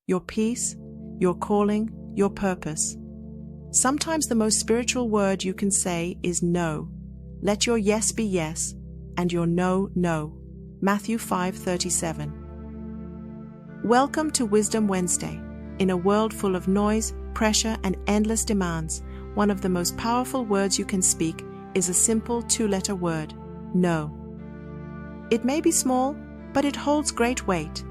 your peace, your calling, your purpose. Sometimes the most spiritual word you can say is no. Let your yes be yes, and your no, no. Matthew 5:37. Welcome to Wisdom Wednesday. In a world full of noise, pressure, and endless demands, one of the most powerful words you can speak is a simple two-letter word, no. It may be small, but it holds great weight.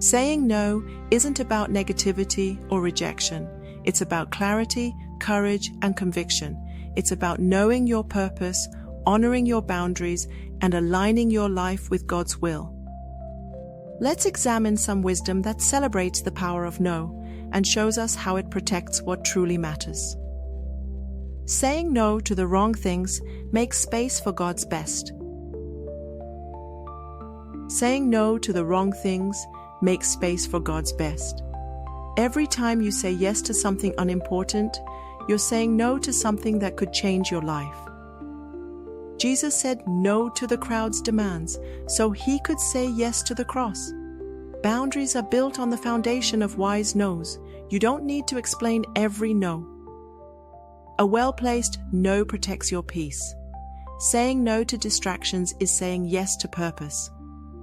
Saying no isn't about negativity or rejection. It's about clarity, courage, and conviction. It's about knowing your purpose, honoring your boundaries, and aligning your life with God's will. Let's examine some wisdom that celebrates the power of no and shows us how it protects what truly matters. Saying no to the wrong things makes space for God's best. Saying no to the wrong things makes space for God's best. Every time you say yes to something unimportant, you're saying no to something that could change your life. Jesus said no to the crowd's demands so he could say yes to the cross. Boundaries are built on the foundation of wise no's. You don't need to explain every no. A well-placed no protects your peace. Saying no to distractions is saying yes to purpose.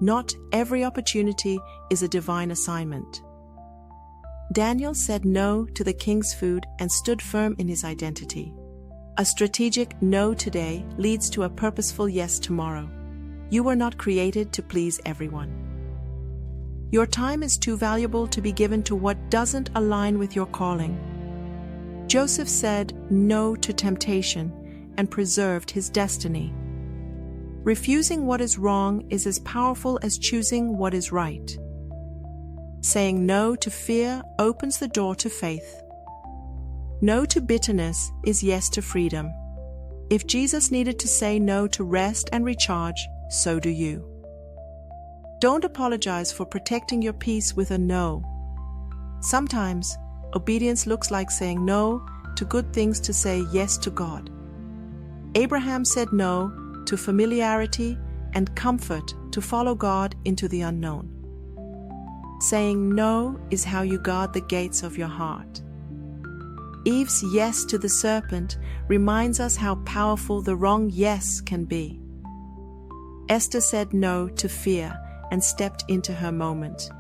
Not every opportunity is a divine assignment. Daniel said no to the king's food and stood firm in his identity. A strategic no today leads to a purposeful yes tomorrow. You were not created to please everyone. Your time is too valuable to be given to what doesn't align with your calling. Joseph said no to temptation and preserved his destiny. Refusing what is wrong is as powerful as choosing what is right. Saying no to fear opens the door to faith. No to bitterness is yes to freedom. If Jesus needed to say no to rest and recharge, so do you. Don't apologize for protecting your peace with a no. Sometimes, obedience looks like saying no to good things to say yes to God. Abraham said no to familiarity and comfort to follow God into the unknown. Saying no is how you guard the gates of your heart. Eve's yes to the serpent reminds us how powerful the wrong yes can be. Esther said no to fear and stepped into her moment.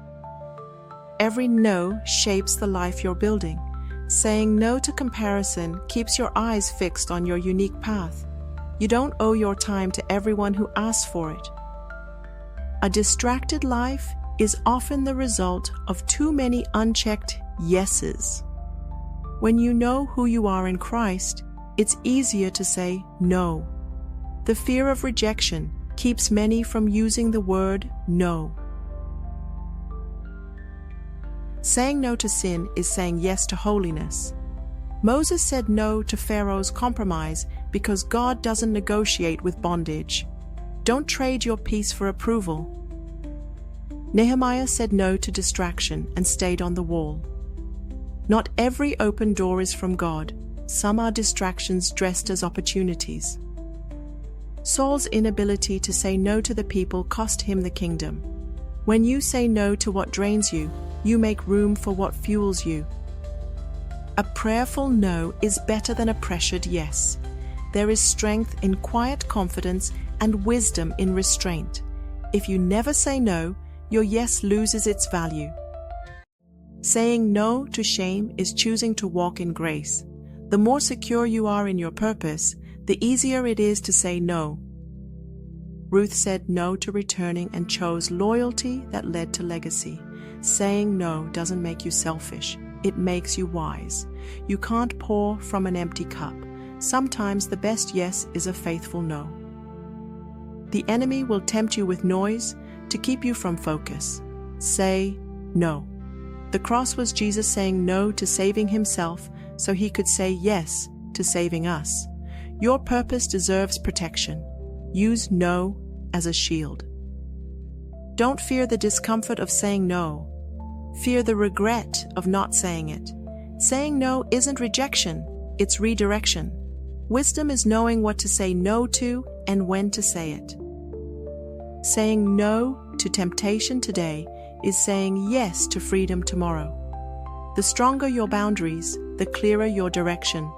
Every no shapes the life you're building. Saying no to comparison keeps your eyes fixed on your unique path. You don't owe your time to everyone who asks for it. A distracted life is often the result of too many unchecked yeses. When you know who you are in Christ, it's easier to say no. The fear of rejection keeps many from using the word no. Saying no to sin is saying yes to holiness. Moses said no to Pharaoh's compromise because God doesn't negotiate with bondage. Don't trade your peace for approval. Nehemiah said no to distraction and stayed on the wall. Not every open door is from God. Some are distractions dressed as opportunities. Saul's inability to say no to the people cost him the kingdom. When you say no to what drains you, you make room for what fuels you. A prayerful no is better than a pressured yes. There is strength in quiet confidence and wisdom in restraint. If you never say no, your yes loses its value. Saying no to shame is choosing to walk in grace. The more secure you are in your purpose, the easier it is to say no. Ruth said no to returning and chose loyalty that led to legacy. Saying no doesn't make you selfish. It makes you wise. You can't pour from an empty cup. Sometimes the best yes is a faithful no. The enemy will tempt you with noise to keep you from focus. Say no. The cross was Jesus saying no to saving himself so he could say yes to saving us. Your purpose deserves protection. Use no as a shield. Don't fear the discomfort of saying no. Fear the regret of not saying it. Saying no isn't rejection, it's redirection. Wisdom is knowing what to say no to and when to say it. Saying no to temptation today is saying yes to freedom tomorrow. The stronger your boundaries, the clearer your direction.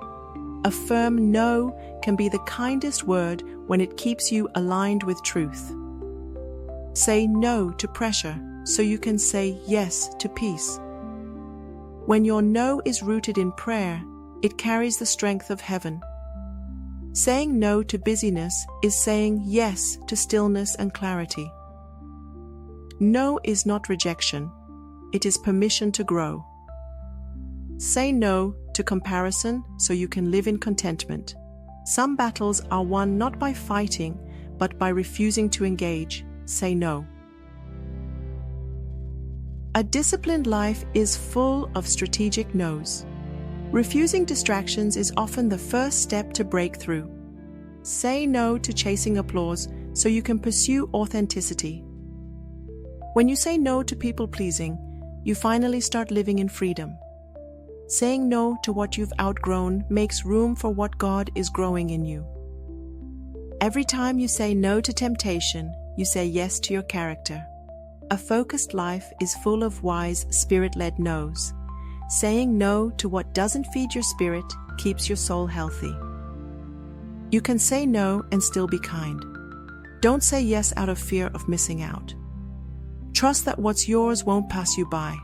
A firm no can be the kindest word when it keeps you aligned with truth. Say no to pressure so you can say yes to peace. When your no is rooted in prayer, it carries the strength of heaven. Saying no to busyness is saying yes to stillness and clarity. No is not rejection, it is permission to grow. Say no to comparison so you can live in contentment. Some battles are won not by fighting, but by refusing to engage. Say no. A disciplined life is full of strategic no's. Refusing distractions is often the first step to breakthrough. Say no to chasing applause so you can pursue authenticity. When you say no to people-pleasing, you finally start living in freedom. Saying no to what you've outgrown makes room for what God is growing in you. Every time you say no to temptation, you say yes to your character. A focused life is full of wise, spirit-led no's. Saying no to what doesn't feed your spirit keeps your soul healthy. You can say no and still be kind. Don't say yes out of fear of missing out. Trust that what's yours won't pass you by.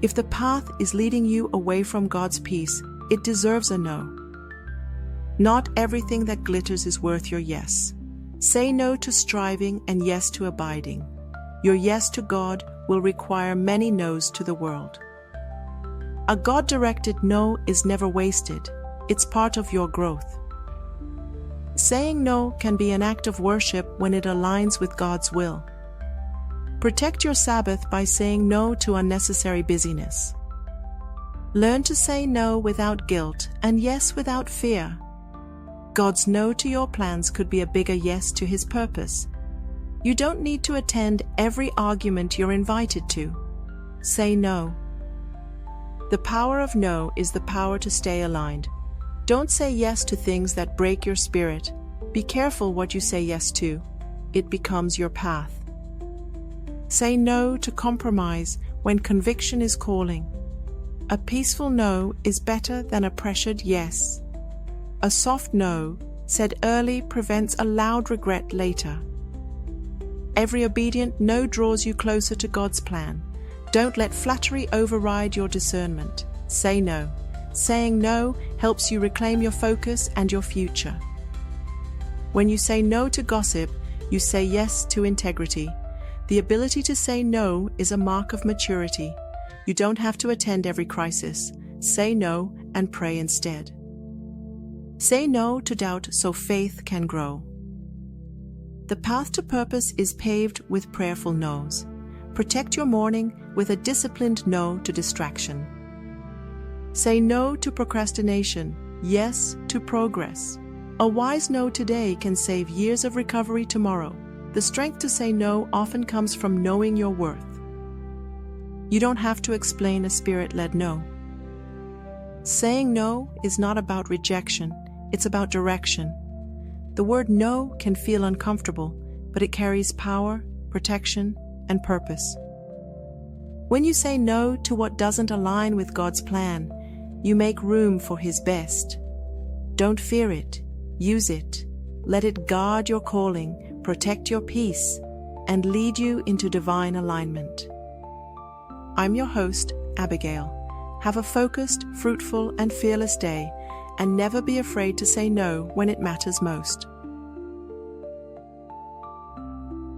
If the path is leading you away from God's peace, it deserves a no. Not everything that glitters is worth your yes. Say no to striving and yes to abiding. Your yes to God will require many no's to the world. A God-directed no is never wasted. It's part of your growth. Saying no can be an act of worship when it aligns with God's will. Protect your Sabbath by saying no to unnecessary busyness. Learn to say no without guilt and yes without fear. God's no to your plans could be a bigger yes to His purpose. You don't need to attend every argument you're invited to. Say no. The power of no is the power to stay aligned. Don't say yes to things that break your spirit. Be careful what you say yes to. It becomes your path. Say no to compromise when conviction is calling. A peaceful no is better than a pressured yes. A soft no, said early, prevents a loud regret later. Every obedient no draws you closer to God's plan. Don't let flattery override your discernment. Say no. Saying no helps you reclaim your focus and your future. When you say no to gossip, you say yes to integrity. The ability to say no is a mark of maturity. You don't have to attend every crisis. Say no and pray instead. Say no to doubt so faith can grow. The path to purpose is paved with prayerful no's. Protect your morning with a disciplined no to distraction. Say no to procrastination, yes to progress. A wise no today can save years of recovery tomorrow. The strength to say no often comes from knowing your worth. You don't have to explain a spirit-led no. Saying no is not about rejection, it's about direction. The word no can feel uncomfortable, but it carries power, protection, and purpose. When you say no to what doesn't align with God's plan, you make room for His best. Don't fear it, use it. Let it guard your calling, protect your peace, and lead you into divine alignment. I'm your host, Abigail. Have a focused, fruitful, and fearless day, and never be afraid to say no when it matters most.